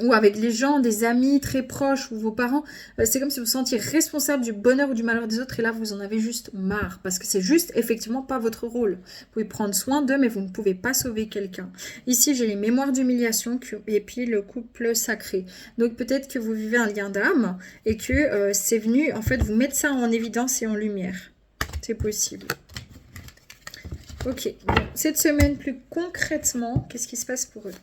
ou avec les gens, des amis très proches ou vos parents, c'est comme si vous vous sentiez responsable du bonheur ou du malheur des autres et là vous en avez juste marre parce que c'est juste effectivement pas votre rôle. Vous pouvez prendre soin d'eux mais vous ne pouvez pas sauver quelqu'un. Ici j'ai les mémoires d'humiliation et puis le couple sacré. Donc peut-être que vous vivez un lien d'âme et que c'est venu en fait vous mettre ça en évidence et en lumière. C'est possible. Ok, bon, cette semaine plus concrètement, qu'est-ce qui se passe pour eux?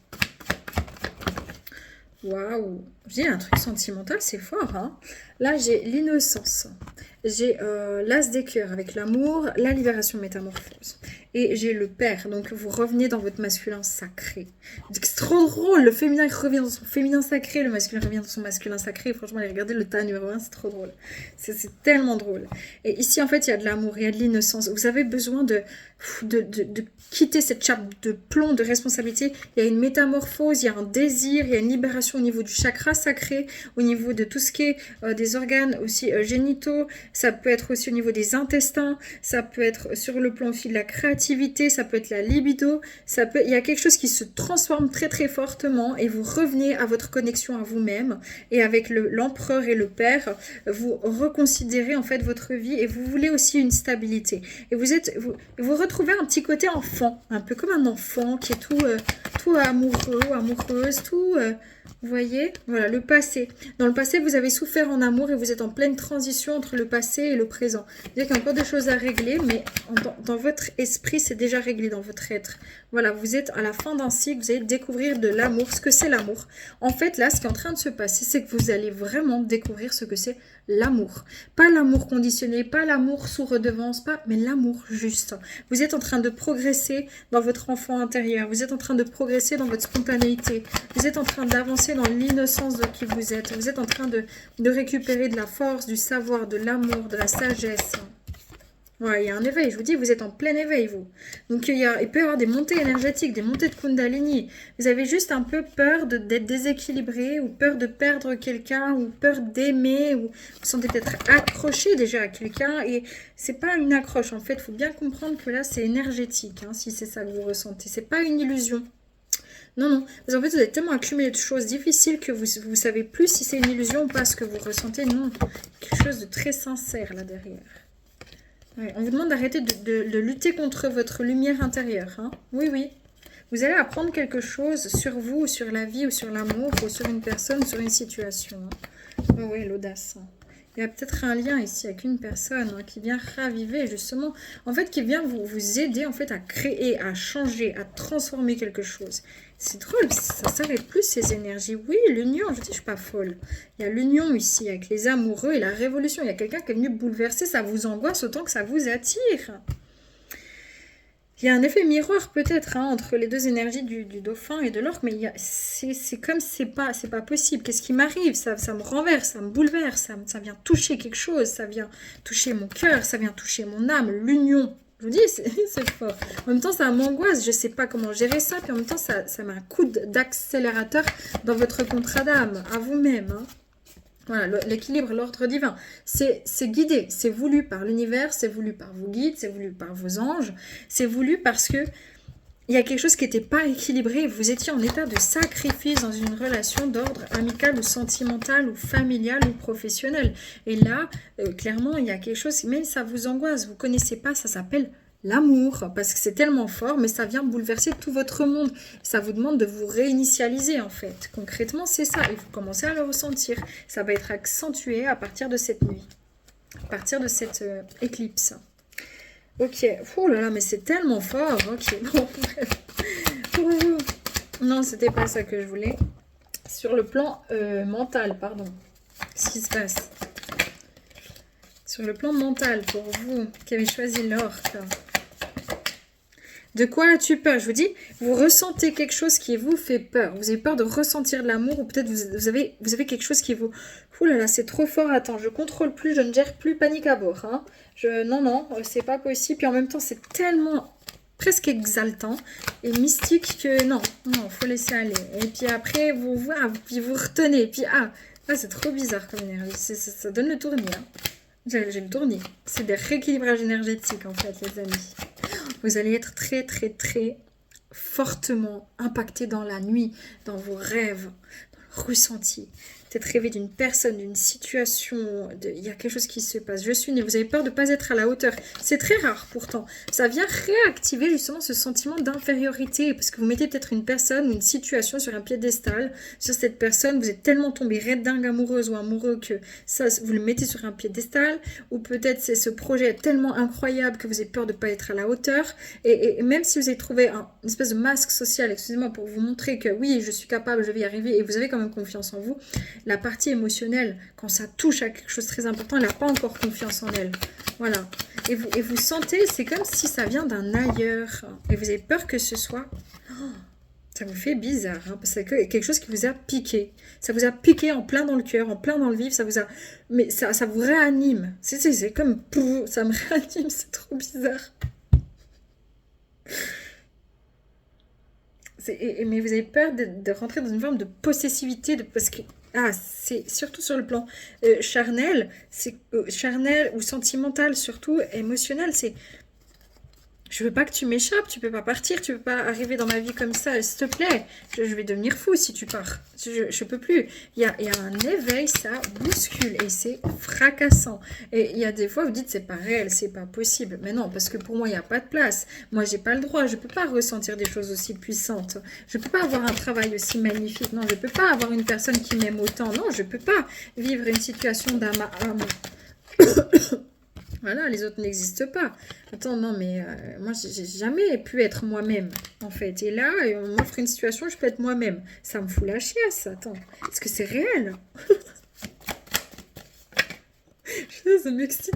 Waouh, j'ai un truc sentimental, c'est fort, hein. Là, j'ai l'innocence. J'ai l'as des cœurs avec l'amour, la libération métamorphose. Et j'ai le père, donc vous revenez dans votre masculin sacré. C'est trop drôle, le féminin revient dans son féminin sacré, le masculin revient dans son masculin sacré. Franchement, allez regarder le tas numéro 1, c'est trop drôle. C'est tellement drôle. Et ici, en fait, il y a de l'amour, il y a de l'innocence. Vous avez besoin de quitter cette chape de plomb de responsabilité. Il y a une métamorphose, il y a un désir, il y a une libération au niveau du chakra sacré, au niveau de tout ce qui est des organes aussi génitaux. Ça peut être aussi au niveau des intestins, ça peut être sur le plan aussi de la créativité, ça peut être la libido, il y a quelque chose qui se transforme très très fortement et vous revenez à votre connexion à vous-même et avec l'empereur et le père, vous reconsidérez en fait votre vie et vous voulez aussi une stabilité. Et vous retrouvez un petit côté enfant, un peu comme un enfant qui est tout amoureux, amoureuse, tout... vous voyez, voilà, le passé. Dans le passé, vous avez souffert en amour et vous êtes en pleine transition entre le passé et le présent. C'est-à-dire qu'il y a encore des choses à régler, mais dans votre esprit, c'est déjà réglé dans votre être. Voilà, vous êtes à la fin d'un cycle, vous allez découvrir de l'amour, ce que c'est l'amour. En fait, là, ce qui est en train de se passer, c'est que vous allez vraiment découvrir ce que c'est l'amour. Pas l'amour conditionné, pas l'amour sous redevance, mais l'amour juste. Vous êtes en train de progresser dans votre enfant intérieur, vous êtes en train de progresser dans votre spontanéité, vous êtes en train d'avancer dans l'innocence de qui vous êtes en train de récupérer de la force, du savoir, de l'amour, de la sagesse. Ouais, il y a un éveil, je vous dis, vous êtes en plein éveil, vous. Donc, il peut y avoir des montées énergétiques, des montées de Kundalini. Vous avez juste un peu peur d'être déséquilibré, ou peur de perdre quelqu'un, ou peur d'aimer, ou vous sentez peut-être accroché déjà à quelqu'un, et c'est pas une accroche, en fait. Il faut bien comprendre que là, c'est énergétique, hein, si c'est ça que vous ressentez. C'est pas une illusion. Non, non. Parce qu'en fait, vous avez tellement accumulé de choses difficiles que vous savez plus si c'est une illusion ou pas ce que vous ressentez. Non, quelque chose de très sincère là derrière. Ouais, on vous demande d'arrêter de lutter contre votre lumière intérieure. Hein. Oui, oui. Vous allez apprendre quelque chose sur vous, ou sur la vie, ou sur l'amour, ou sur une personne, sur une situation. Hein. Oh, oui, l'audace. Il y a peut-être un lien ici avec une personne hein, qui vient raviver justement, en fait qui vient vous aider en fait à créer, à changer, à transformer quelque chose. C'est drôle, ça s'arrête plus ces énergies. Oui, l'union, je dis, je suis pas folle. Il y a l'union ici avec les amoureux et la révolution. Il y a quelqu'un qui est venu bouleverser, ça vous angoisse autant que ça vous attire. Il y a un effet miroir peut-être hein, entre les deux énergies du dauphin et de l'orque, mais c'est comme c'est pas possible. Qu'est-ce qui m'arrive ça me renverse, ça me bouleverse, ça vient toucher quelque chose, ça vient toucher mon cœur, ça vient toucher mon âme, l'union. Je vous dis, c'est fort. En même temps, ça m'angoisse, je ne sais pas comment gérer ça, puis en même temps, ça met un coup d'accélérateur dans votre contrat d'âme, à vous-même. Hein. Voilà, l'équilibre, l'ordre divin, c'est guidé, c'est voulu par l'univers, c'est voulu par vos guides, c'est voulu par vos anges, c'est voulu parce que il y a quelque chose qui n'était pas équilibré, vous étiez en état de sacrifice dans une relation d'ordre amical ou sentimental ou familial ou professionnel. Et là, clairement, il y a quelque chose, même ça vous angoisse, vous ne connaissez pas, ça s'appelle l'amour, parce que c'est tellement fort, mais ça vient bouleverser tout votre monde. Ça vous demande de vous réinitialiser, en fait. Concrètement, c'est ça. Et vous commencez à le ressentir. Ça va être accentué à partir de cette nuit, à partir de cette éclipse. Ok. Oh là là, mais c'est tellement fort. Ok, bon, bref. Pour vous. Non, c'était pas ça que je voulais. Sur le plan mental, pardon. Qu'est-ce qui se passe? Sur le plan mental, pour vous, qui avez choisi l'orque. De quoi as-tu peur? Je vous dis, vous ressentez quelque chose qui vous fait peur. Vous avez peur de ressentir de l'amour ou peut-être vous avez quelque chose qui vous... Ouh là là, c'est trop fort. Attends, je contrôle plus, je ne gère plus, panique à bord. Hein. Non, c'est pas possible. Puis en même temps, c'est tellement presque exaltant et mystique que non, faut laisser aller. Et puis après, puis vous retenez. Et puis c'est trop bizarre comme énergie. Ça donne le tournis. Hein. J'ai le tournis. C'est des rééquilibrages énergétiques en fait, les amis. Vous allez être très, très, très fortement impacté dans la nuit, dans vos rêves, dans le ressenti. Peut-être rêver d'une personne, d'une situation, il y a quelque chose qui se passe. Je suis née, vous avez peur de ne pas être à la hauteur. C'est très rare pourtant. Ça vient réactiver justement ce sentiment d'infériorité parce que vous mettez peut-être une personne ou une situation sur un piédestal. Sur cette personne, vous êtes tellement tombé raide dingue amoureuse ou amoureux que ça, vous le mettez sur un piédestal. Ou peut-être c'est ce projet tellement incroyable que vous avez peur de ne pas être à la hauteur. Et même si vous avez trouvé une espèce de masque social, excusez-moi, pour vous montrer que oui, je suis capable, je vais y arriver et vous avez quand même confiance en vous, la partie émotionnelle, quand ça touche à quelque chose de très important, elle n'a pas encore confiance en elle. Voilà. Et vous sentez, c'est comme si ça vient d'un ailleurs. Et vous avez peur que ce soit... ça vous fait bizarre, hein, parce que c'est quelque chose qui vous a piqué. Ça vous a piqué en plein dans le cœur, en plein dans le vif. Mais ça vous réanime. C'est comme... ça me réanime, c'est trop bizarre. Mais vous avez peur de rentrer dans une forme de possessivité, parce que c'est surtout sur le plan charnel, charnel ou sentimental, surtout émotionnel, c'est je veux pas que tu m'échappes, tu peux pas partir, tu peux pas arriver dans ma vie comme ça, s'il te plaît, je vais devenir fou si tu pars, je peux plus. Il y a un éveil, ça bouscule et c'est fracassant. Et il y a des fois vous dites c'est pas réel, c'est pas possible, mais non, parce que pour moi il n'y a pas de place, moi j'ai pas le droit, je peux pas ressentir des choses aussi puissantes, je peux pas avoir un travail aussi magnifique, non, je peux pas avoir une personne qui m'aime autant, non, je peux pas vivre une situation d'âme à âme. Voilà, les autres n'existent pas. Attends, non, mais moi, j'ai jamais pu être moi-même, en fait. Et là, on m'offre une situation, je peux être moi-même. Ça me fout la chiasse, attends. Est-ce que c'est réel? Ça m'excite.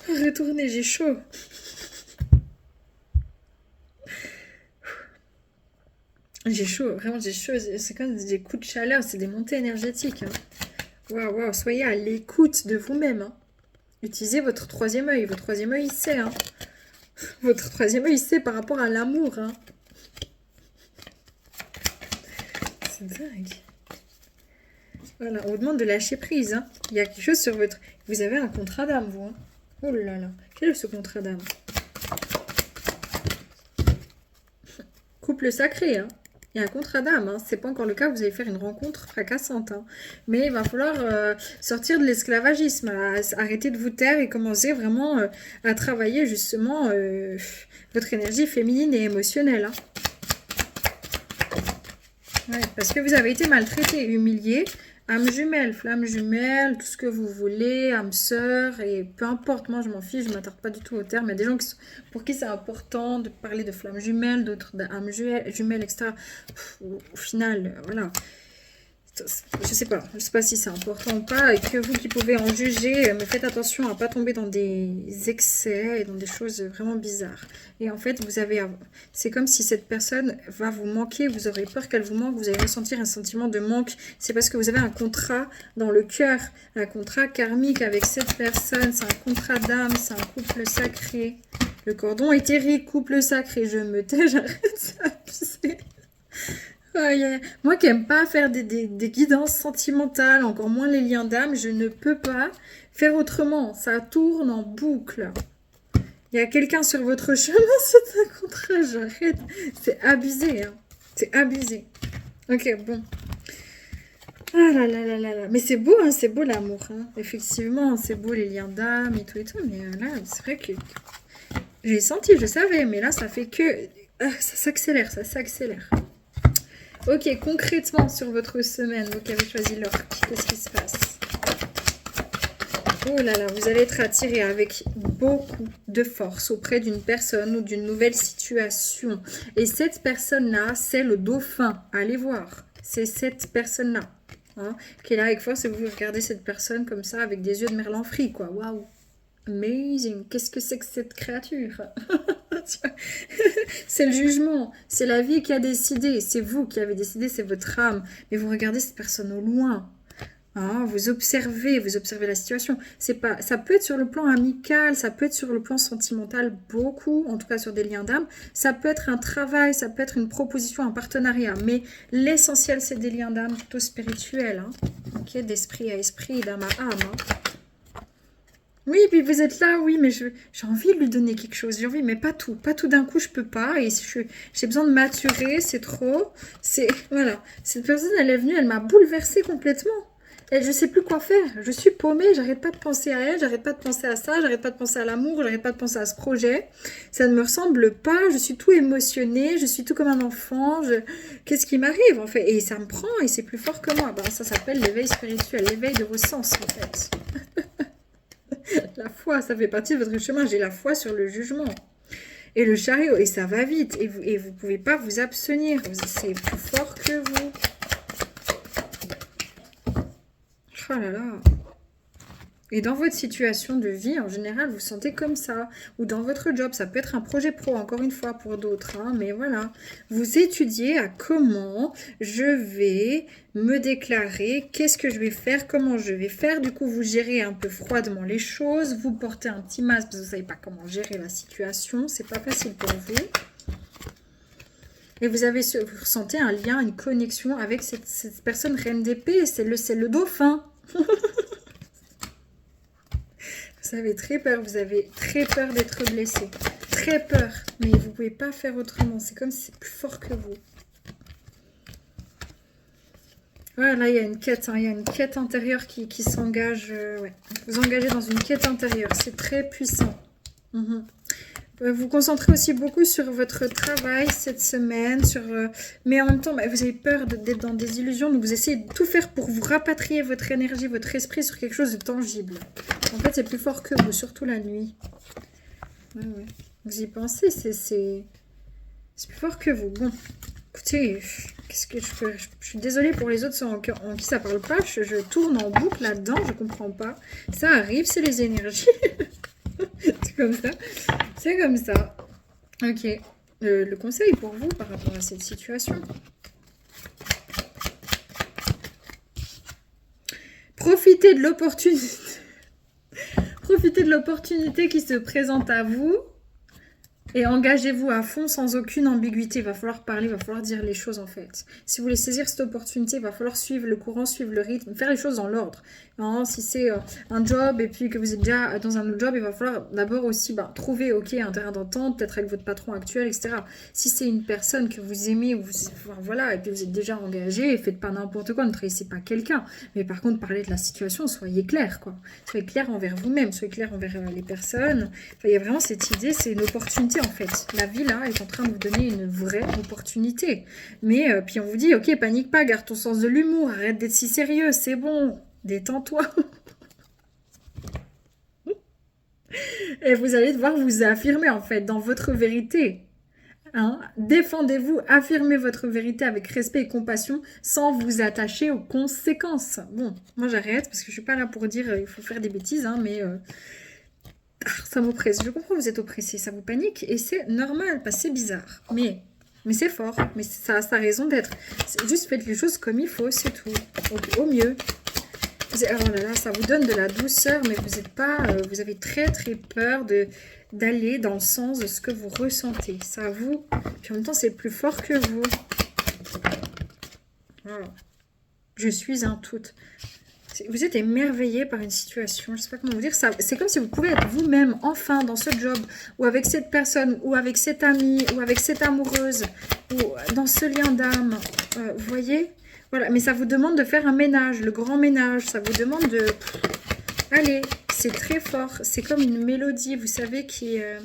Retourner, j'ai chaud. J'ai chaud, vraiment, j'ai chaud. C'est comme des coups de chaleur, c'est des montées énergétiques. Waouh, soyez à l'écoute de vous-même, hein. Utilisez votre troisième œil. Votre troisième œil, il sait. Hein. Votre troisième œil, il sait par rapport à l'amour. Hein. C'est dingue. Voilà, on vous demande de lâcher prise. Hein. Il y a quelque chose sur votre... Vous avez un contrat d'âme, vous. Hein. Oh là là. Quel est ce contrat d'âme? Couple sacré, hein. Il y a un contrat d'âme, hein. C'est pas encore le cas, vous allez faire une rencontre fracassante. Hein. Mais il va falloir sortir de l'esclavagisme, arrêter de vous taire et commencer vraiment à travailler justement votre énergie féminine et émotionnelle. Hein. Ouais, parce que vous avez été maltraité, humilié, âme jumelle, flamme jumelle, tout ce que vous voulez, âme sœur, et peu importe, moi je m'en fiche, je m'attarde pas du tout au terme. Il y a des gens pour qui c'est important de parler de flamme jumelle, d'autres d'âme jumelle, etc. Au final, voilà. Je sais pas si c'est important ou pas, et que vous qui pouvez en juger, mais faites attention à pas tomber dans des excès et dans des choses vraiment bizarres. Et en fait, c'est comme si cette personne va vous manquer, vous aurez peur qu'elle vous manque, vous allez ressentir un sentiment de manque. C'est parce que vous avez un contrat dans le cœur, un contrat karmique avec cette personne, c'est un contrat d'âme, c'est un couple sacré. Le cordon éthérique, couple sacré, je me tais, j'arrête ça. Moi qui n'aime pas faire des guidances sentimentales, encore moins les liens d'âme, je ne peux pas faire autrement. Ça tourne en boucle. Il y a quelqu'un sur votre chemin, c'est un contrat, j'arrête. C'est abusé, hein. C'est abusé. Ok, bon. Ah là là là là là. Mais c'est beau, hein, c'est beau l'amour. Hein. Effectivement, c'est beau les liens d'âme et tout. Mais là, c'est vrai que j'ai senti, je savais, mais là, ça fait que... ça s'accélère, ça s'accélère. Ok, concrètement sur votre semaine, vous qui avez choisi l'orque, qu'est-ce qui se passe? Oh là là, vous allez être attiré avec beaucoup de force auprès d'une personne ou d'une nouvelle situation. Et cette personne-là, c'est le dauphin. Allez voir, c'est cette personne-là. Hein, qui est là avec force et vous regardez cette personne comme ça avec des yeux de merlan frit, quoi. Waouh! Amazing! Qu'est-ce que c'est que cette créature? C'est le jugement, c'est la vie qui a décidé, c'est vous qui avez décidé, c'est votre âme. Mais vous regardez cette personne au loin, hein, vous observez la situation. Ça peut être sur le plan amical, ça peut être sur le plan sentimental, beaucoup, en tout cas sur des liens d'âme. Ça peut être un travail, ça peut être une proposition, un partenariat. Mais l'essentiel, c'est des liens d'âme plutôt spirituels, hein, okay, d'esprit à esprit, d'âme à âme. Hein. Oui, puis vous êtes là, oui, mais j'ai envie de lui donner quelque chose. J'ai envie, mais pas tout d'un coup, je peux pas. Et j'ai besoin de maturer, c'est trop. Voilà. Cette personne, elle est venue, elle m'a bouleversée complètement. Et je sais plus quoi faire. Je suis paumée, j'arrête pas de penser à elle, j'arrête pas de penser à ça, j'arrête pas de penser à l'amour, j'arrête pas de penser à ce projet. Ça ne me ressemble pas, je suis tout émotionnée, je suis tout comme un enfant. Qu'est-ce qui m'arrive en fait? Et ça me prend et c'est plus fort que moi. Ben, ça s'appelle l'éveil spirituel, l'éveil de vos sens en fait. La foi, ça fait partie de votre chemin. J'ai la foi sur le jugement. Et le chariot, et ça va vite. Et vous pouvez pas vous abstenir. C'est plus fort que vous. Oh là là. Et dans votre situation de vie, en général, vous vous sentez comme ça. Ou dans votre job, ça peut être un projet pro, encore une fois, pour d'autres. Hein, mais voilà, vous étudiez à comment je vais me déclarer, qu'est-ce que je vais faire, comment je vais faire. Du coup, vous gérez un peu froidement les choses. Vous portez un petit masque parce que vous ne savez pas comment gérer la situation. C'est pas facile pour vous. Et vous ressentez un lien, une connexion avec cette personne reine d'épée. C'est le dauphin. Vous avez très peur, vous avez très peur d'être blessé. Très peur, mais vous ne pouvez pas faire autrement. C'est comme si c'est plus fort que vous. Voilà, là, il y a une quête. Hein, il y a une quête intérieure qui s'engage. Ouais. Vous engagez dans une quête intérieure. C'est très puissant. Vous concentrez aussi beaucoup sur votre travail cette semaine, mais en même temps, vous avez peur d'être dans des illusions, donc vous essayez de tout faire pour vous rapatrier votre énergie, votre esprit sur quelque chose de tangible. En fait, c'est plus fort que vous, surtout la nuit. Ouais. Vous y pensez, c'est plus fort que vous. Bon, écoutez, qu'est-ce que je peux... Je suis désolée pour les autres en qui ça parle pas, je tourne en boucle là-dedans, je comprends pas. Ça arrive, c'est les énergies. C'est comme ça. C'est comme ça. Ok. Le conseil pour vous par rapport à cette situation. Profitez de l'opportunité. Profitez de l'opportunité qui se présente à vous. Et engagez-vous à fond sans aucune ambiguïté. Il va falloir parler, il va falloir dire les choses en fait. Si vous voulez saisir cette opportunité, il va falloir suivre le courant, suivre le rythme, faire les choses dans l'ordre. Si c'est un job et puis que vous êtes déjà dans un autre job, il va falloir d'abord aussi trouver un terrain d'entente, peut-être avec votre patron actuel, etc. Si c'est une personne que vous aimez, et puis vous êtes déjà engagé, faites pas n'importe quoi, ne trahissez pas quelqu'un. Mais par contre, parlez de la situation, soyez clair, quoi. Soyez clair envers vous-même, soyez clair envers les personnes. Il y a vraiment cette idée, c'est une opportunité en fait. La vie, là, est en train de vous donner une vraie opportunité. Mais, puis on vous dit, ok, panique pas, garde ton sens de l'humour, arrête d'être si sérieux, c'est bon, détends-toi. Et vous allez devoir vous affirmer, en fait, dans votre vérité. Hein. Défendez-vous, affirmez votre vérité avec respect et compassion sans vous attacher aux conséquences. Bon, moi j'arrête parce que je suis pas là pour dire il faut faire des bêtises, hein, mais ça m'oppresse. Je comprends que vous êtes oppressé, ça vous panique et c'est normal parce que c'est bizarre. Mais c'est fort, mais ça a sa raison d'être. Juste faites les choses comme il faut, c'est tout. Au mieux. Oh là là, ça vous donne de la douceur, mais vous êtes pas, vous avez très très peur d'aller dans le sens de ce que vous ressentez. Ça vous, puis en même temps, c'est plus fort que vous. Voilà. Je suis un tout. Vous êtes émerveillé par une situation, je sais pas comment vous dire. C'est comme si vous pouvez être vous-même, enfin, dans ce job, ou avec cette personne, ou avec cette amie, ou avec cette amoureuse, ou dans ce lien d'âme. Vous voyez ? Voilà, mais ça vous demande de faire un ménage, le grand ménage. Ça vous demande de... Allez, c'est très fort. C'est comme une mélodie, vous savez, que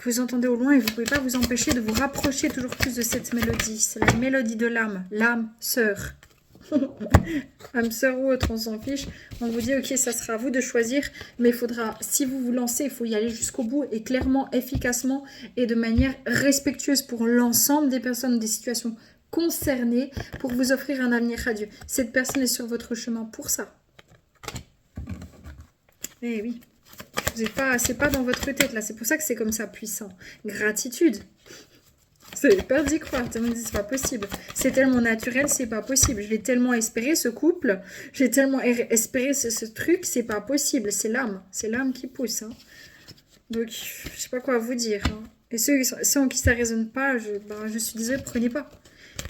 vous entendez au loin et vous ne pouvez pas vous empêcher de vous rapprocher toujours plus de cette mélodie. C'est la mélodie de l'âme sœur. Âme sœur ou autre, on s'en fiche. On vous dit, ok, ça sera à vous de choisir, mais il faudra, si vous vous lancez, il faut y aller jusqu'au bout et clairement, efficacement et de manière respectueuse pour l'ensemble des personnes, des situations concernées pour vous offrir un avenir radieux. Cette personne est sur votre chemin pour ça. Eh oui. C'est pas dans votre tête là, c'est pour ça que c'est comme ça puissant. Gratitude. C'est peur d'y croire, tout le monde dit c'est pas possible. C'est tellement naturel, c'est pas possible. Je l'ai tellement espéré ce couple, j'ai tellement espéré ce truc, c'est pas possible. C'est l'âme qui pousse. Hein. Donc je sais pas quoi vous dire. Hein. Et ceux en qui ça résonne pas, je suis désolée, prenez pas.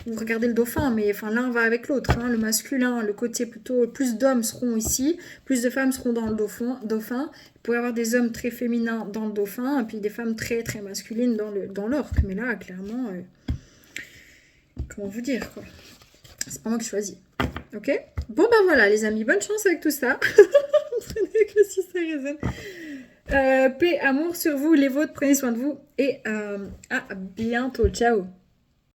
Vous regardez le dauphin, mais enfin l'un va avec l'autre. Hein. Le masculin, le côté plutôt, plus d'hommes seront ici, plus de femmes seront dans le dauphin. Il pourrait y avoir des hommes très féminins dans le dauphin, et puis des femmes très très masculines dans l'orque. Mais là, clairement, comment vous dire quoi. C'est pas moi qui choisis. Ok. Bon ben voilà les amis, bonne chance avec tout ça. Prenez que si ça résonne. Paix, amour sur vous, les vôtres, prenez soin de vous et à bientôt. Ciao.